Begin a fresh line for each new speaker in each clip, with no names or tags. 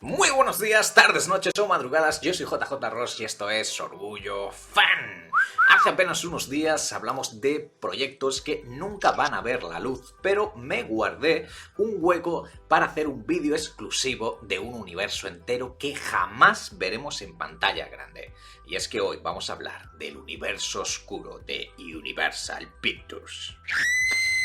Muy buenos días, tardes, noches o madrugadas, yo soy JJ Ross y esto es Orgullo Fan. Hace apenas unos días hablamos de proyectos que nunca van a ver la luz, pero me guardé un hueco para hacer un vídeo exclusivo de un universo entero que jamás veremos en pantalla grande. Y es que hoy vamos a hablar del universo oscuro de Universal Pictures.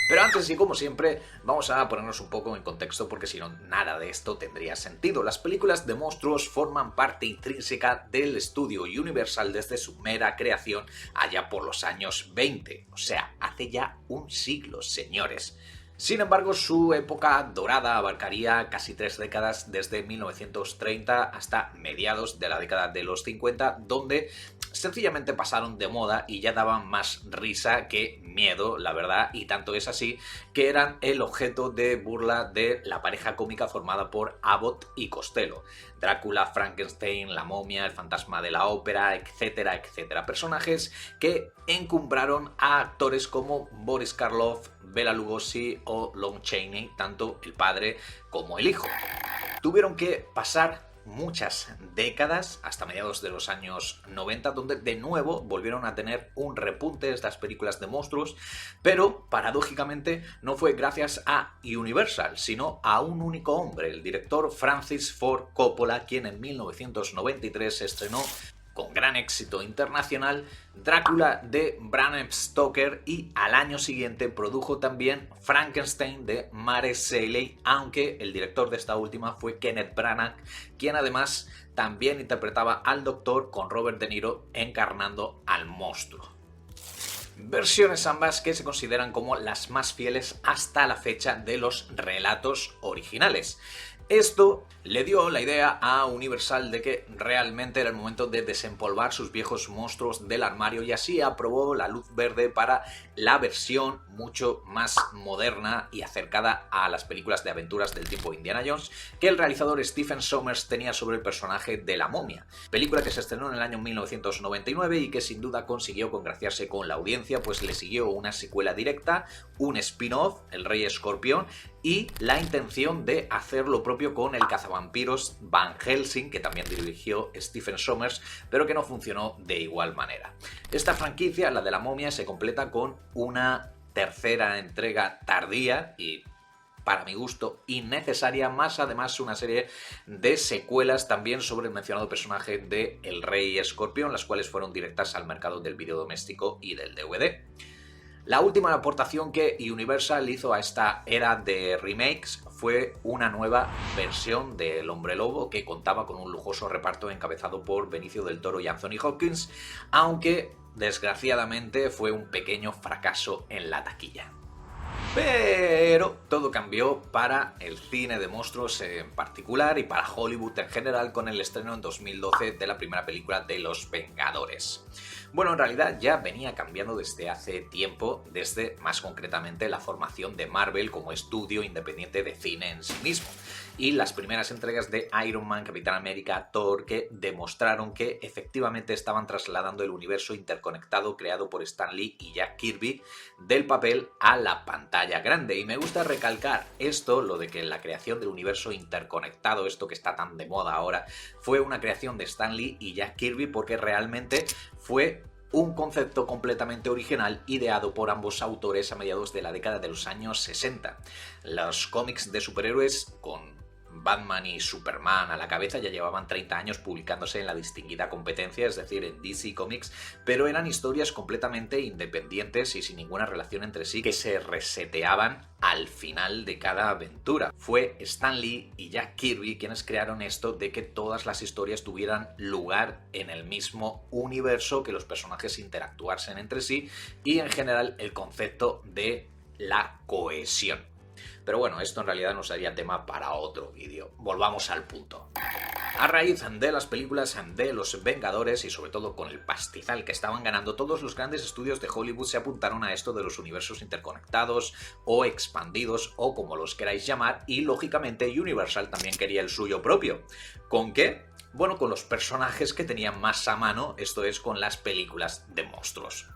Pero antes y como siempre, vamos a ponernos un poco en contexto porque si no, nada de esto tendría sentido. Las películas de monstruos forman parte intrínseca del estudio Universal desde su mera creación allá por los años 20. O sea, hace ya un siglo, señores. Sin embargo, su época dorada abarcaría casi 3 décadas, desde 1930 hasta mediados de la década de los 50, donde sencillamente pasaron de moda y ya daban más risa que miedo, la verdad, y tanto es así que eran el objeto de burla de la pareja cómica formada por Abbott y Costello. Drácula, Frankenstein, la momia, el fantasma de la ópera, etcétera, etcétera. Personajes que encumbraron a actores como Boris Karloff, Bela Lugosi o Lon Chaney, tanto el padre como el hijo. Tuvieron que pasar muchas décadas, hasta mediados de los años 90, donde de nuevo volvieron a tener un repunte estas películas de monstruos, pero paradójicamente no fue gracias a Universal, sino a un único hombre, el director Francis Ford Coppola, quien en 1993 estrenó con gran éxito internacional Drácula de Bram Stoker y al año siguiente produjo también Frankenstein de Mare Shelley, aunque el director de esta última fue Kenneth Branagh, quien además también interpretaba al Doctor con Robert De Niro encarnando al monstruo. Versiones ambas que se consideran como las más fieles hasta la fecha de los relatos originales. Esto le dio la idea a Universal de que realmente era el momento de desempolvar sus viejos monstruos del armario y así aprobó la luz verde para la versión mucho más moderna y acercada a las películas de aventuras del tipo Indiana Jones que el realizador Stephen Sommers tenía sobre el personaje de la momia, película que se estrenó en el año 1999 y que sin duda consiguió congraciarse con la audiencia, pues le siguió una secuela directa, un spin-off, El Rey Escorpión, y la intención de hacer lo propio con el cazavampiros Van Helsing, que también dirigió Stephen Sommers, pero que no funcionó de igual manera. Esta franquicia, la de la momia, se completa con una tercera entrega tardía y, para mi gusto, innecesaria, más además una serie de secuelas también sobre el mencionado personaje de El Rey Escorpión, las cuales fueron directas al mercado del video doméstico y del DVD. La última aportación que Universal hizo a esta era de remakes fue una nueva versión de El Hombre Lobo que contaba con un lujoso reparto encabezado por Benicio del Toro y Anthony Hopkins, aunque desgraciadamente fue un pequeño fracaso en la taquilla. Pero todo cambió para el cine de monstruos en particular y para Hollywood en general con el estreno en 2012 de la primera película de Los Vengadores. Bueno, en realidad ya venía cambiando desde hace tiempo, desde más concretamente la formación de Marvel como estudio independiente de cine en sí mismo. Y las primeras entregas de Iron Man, Capitán América, Thor, que demostraron que efectivamente estaban trasladando el universo interconectado creado por Stan Lee y Jack Kirby del papel a la pantalla grande. Y me gusta recalcar esto, lo de que la creación del universo interconectado, esto que está tan de moda ahora, fue una creación de Stan Lee y Jack Kirby porque realmente fue un concepto completamente original ideado por ambos autores a mediados de la década de los años 60. Los cómics de superhéroes con Batman y Superman a la cabeza ya llevaban 30 años publicándose en la distinguida competencia, es decir, en DC Comics, pero eran historias completamente independientes y sin ninguna relación entre sí que se reseteaban al final de cada aventura. Fue Stan Lee y Jack Kirby quienes crearon esto de que todas las historias tuvieran lugar en el mismo universo, que los personajes interactuasen entre sí y en general el concepto de la cohesión. Pero bueno, esto en realidad nos daría tema para otro vídeo. Volvamos al punto. A raíz de las películas de Los Vengadores y sobre todo con el pastizal que estaban ganando, todos los grandes estudios de Hollywood se apuntaron a esto de los universos interconectados o expandidos o como los queráis llamar, y lógicamente Universal también quería el suyo propio. ¿Con qué? Bueno, con los personajes que tenían más a mano, esto es con las películas de monstruos.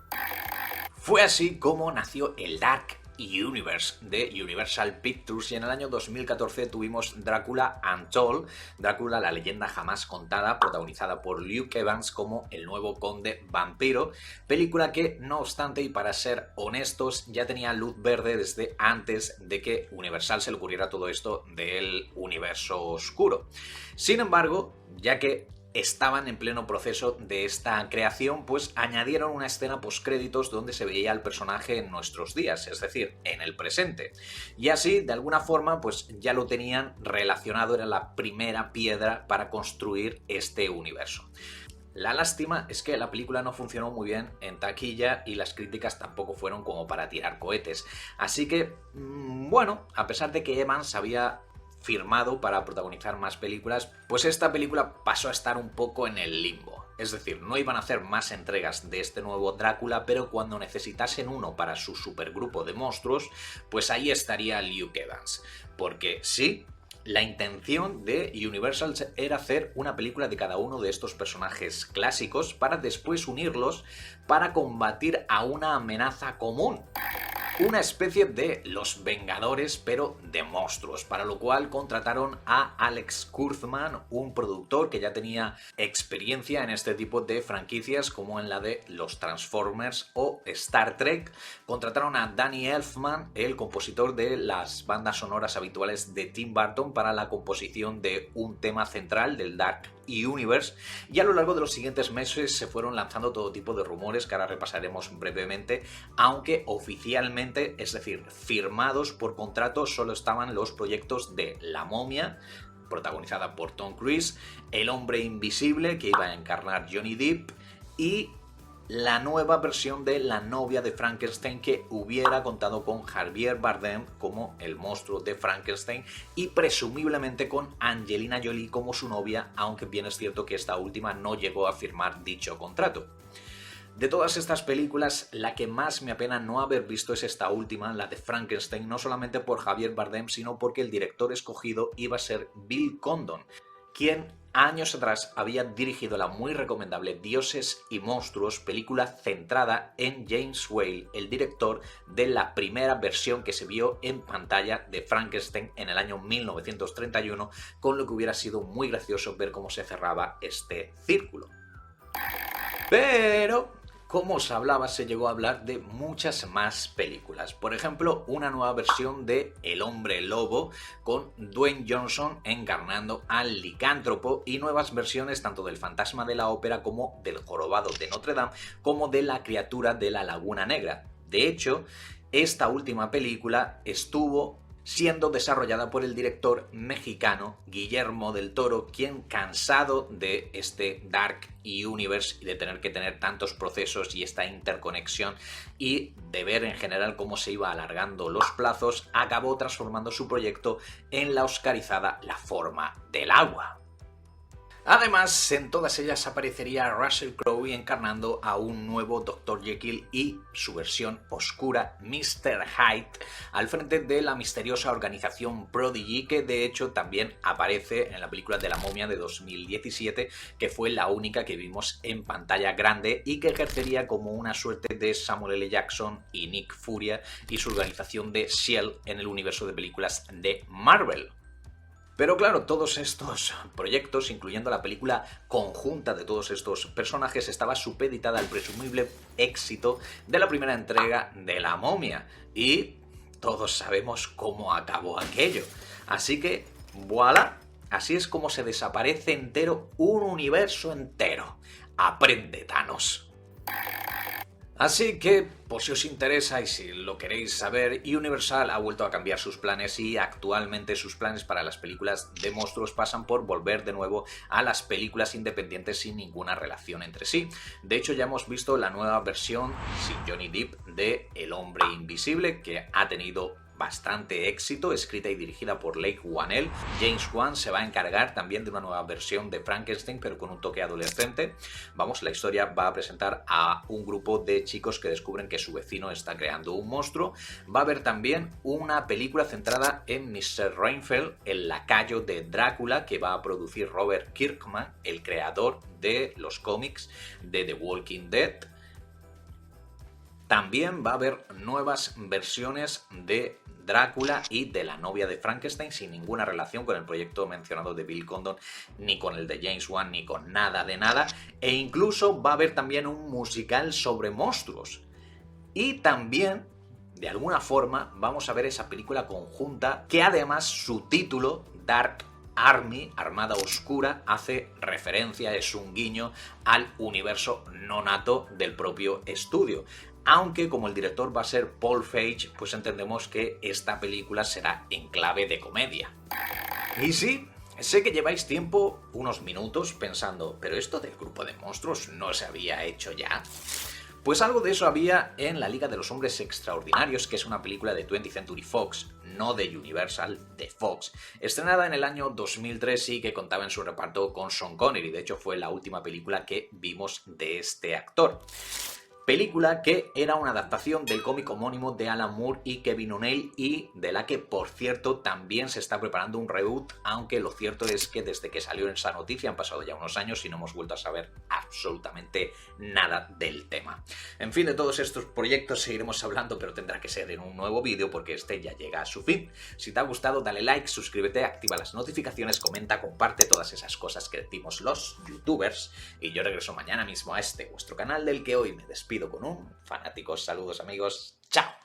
Fue así como nació el Dark Universe de Universal Pictures, y en el año 2014 tuvimos Drácula Untold, Drácula la leyenda jamás contada, protagonizada por Luke Evans como el nuevo conde vampiro, película que, no obstante, y para ser honestos, ya tenía luz verde desde antes de que Universal se le ocurriera todo esto del universo oscuro. Sin embargo, ya que estaban en pleno proceso de esta creación, pues añadieron una escena postcréditos donde se veía al personaje en nuestros días, es decir, en el presente. Y así, de alguna forma, pues ya lo tenían relacionado, era la primera piedra para construir este universo. La lástima es que la película no funcionó muy bien en taquilla y las críticas tampoco fueron como para tirar cohetes. Así que, bueno, a pesar de que Evans había firmado para protagonizar más películas, pues esta película pasó a estar un poco en el limbo. Es decir, no iban a hacer más entregas de este nuevo Drácula, pero cuando necesitasen uno para su supergrupo de monstruos, pues ahí estaría Luke Evans. Porque sí, la intención de Universal era hacer una película de cada uno de estos personajes clásicos para después unirlos para combatir a una amenaza común. Una especie de Los Vengadores, pero de monstruos, para lo cual contrataron a Alex Kurtzman, un productor que ya tenía experiencia en este tipo de franquicias como en la de los Transformers o Star Trek. Contrataron a Danny Elfman, el compositor de las bandas sonoras habituales de Tim Burton, para la composición de un tema central del Dark Universe, y a lo largo de los siguientes meses se fueron lanzando todo tipo de rumores que ahora repasaremos brevemente, aunque oficialmente, es decir, firmados por contrato, solo estaban los proyectos de La Momia, protagonizada por Tom Cruise, El Hombre Invisible, que iba a encarnar Johnny Depp, y la nueva versión de La Novia de Frankenstein, que hubiera contado con Javier Bardem como el monstruo de Frankenstein y presumiblemente con Angelina Jolie como su novia, aunque bien es cierto que esta última no llegó a firmar dicho contrato. De todas estas películas, la que más me apena no haber visto es esta última, la de Frankenstein, no solamente por Javier Bardem, sino porque el director escogido iba a ser Bill Condon, quien años atrás había dirigido la muy recomendable Dioses y Monstruos, película centrada en James Whale, el director de la primera versión que se vio en pantalla de Frankenstein en el año 1931, con lo que hubiera sido muy gracioso ver cómo se cerraba este círculo. Pero, como os hablaba, se llegó a hablar de muchas más películas. Por ejemplo, una nueva versión de El Hombre Lobo, con Dwayne Johnson encarnando al licántropo, y nuevas versiones tanto del Fantasma de la Ópera como del Jorobado de Notre Dame, como de La Criatura de la Laguna Negra. De hecho, esta última película estuvo siendo desarrollada por el director mexicano Guillermo del Toro, quien, cansado de este Dark Universe y de tener que tener tantos procesos y esta interconexión y de ver en general cómo se iba alargando los plazos, acabó transformando su proyecto en la oscarizada La Forma del Agua. Además, en todas ellas aparecería Russell Crowe encarnando a un nuevo Dr. Jekyll y su versión oscura, Mr. Hyde, al frente de la misteriosa organización Prodigy, que de hecho también aparece en la película de La Momia de 2017, que fue la única que vimos en pantalla grande y que ejercería como una suerte de Samuel L. Jackson y Nick Furia y su organización de S.H.I.E.L.D. en el universo de películas de Marvel. Pero claro, todos estos proyectos, incluyendo la película conjunta de todos estos personajes, estaba supeditada al presumible éxito de la primera entrega de La Momia. Y todos sabemos cómo acabó aquello. Así que, voilà, así es como se desaparece entero un universo entero. Aprende, Thanos. Así que, por si os interesa y si lo queréis saber, Universal ha vuelto a cambiar sus planes y actualmente sus planes para las películas de monstruos pasan por volver de nuevo a las películas independientes sin ninguna relación entre sí. De hecho, ya hemos visto la nueva versión sin Johnny Depp de El Hombre Invisible, que ha tenido bastante éxito, escrita y dirigida por Leigh Whannell. James Wan se va a encargar también de una nueva versión de Frankenstein, pero con un toque adolescente. Vamos, la historia va a presentar a un grupo de chicos que descubren que su vecino está creando un monstruo. Va a haber también una película centrada en Mr. Renfield, el lacayo de Drácula, que va a producir Robert Kirkman, el creador de los cómics de The Walking Dead. También va a haber nuevas versiones de Drácula y de la novia de Frankenstein sin ninguna relación con el proyecto mencionado de Bill Condon, ni con el de James Wan, ni con nada de nada. E incluso va a haber también un musical sobre monstruos. Y también, de alguna forma, vamos a ver esa película conjunta que además su título, Dark Army, Armada Oscura, hace referencia, es un guiño al universo nonato del propio estudio. Aunque como el director va a ser Paul Feig, pues entendemos que esta película será en clave de comedia. Y sí, sé que lleváis tiempo, unos minutos, pensando, pero esto del grupo de monstruos no se había hecho ya. Pues algo de eso había en La Liga de los Hombres Extraordinarios, que es una película de 20th Century Fox, no de Universal, de Fox, estrenada en el año 2003 y que contaba en su reparto con Sean Connery. De hecho, fue la última película que vimos de este actor. Película que era una adaptación del cómic homónimo de Alan Moore y Kevin O'Neill y de la que, por cierto, también se está preparando un reboot, aunque lo cierto es que desde que salió esa noticia han pasado ya unos años y no hemos vuelto a saber absolutamente nada del tema. En fin, de todos estos proyectos seguiremos hablando, pero tendrá que ser en un nuevo vídeo porque este ya llega a su fin. Si te ha gustado, dale like, suscríbete, activa las notificaciones, comenta, comparte todas esas cosas que decimos los youtubers y yo regreso mañana mismo a este vuestro canal del que hoy me despido con un fanáticos saludos amigos, ¡chao!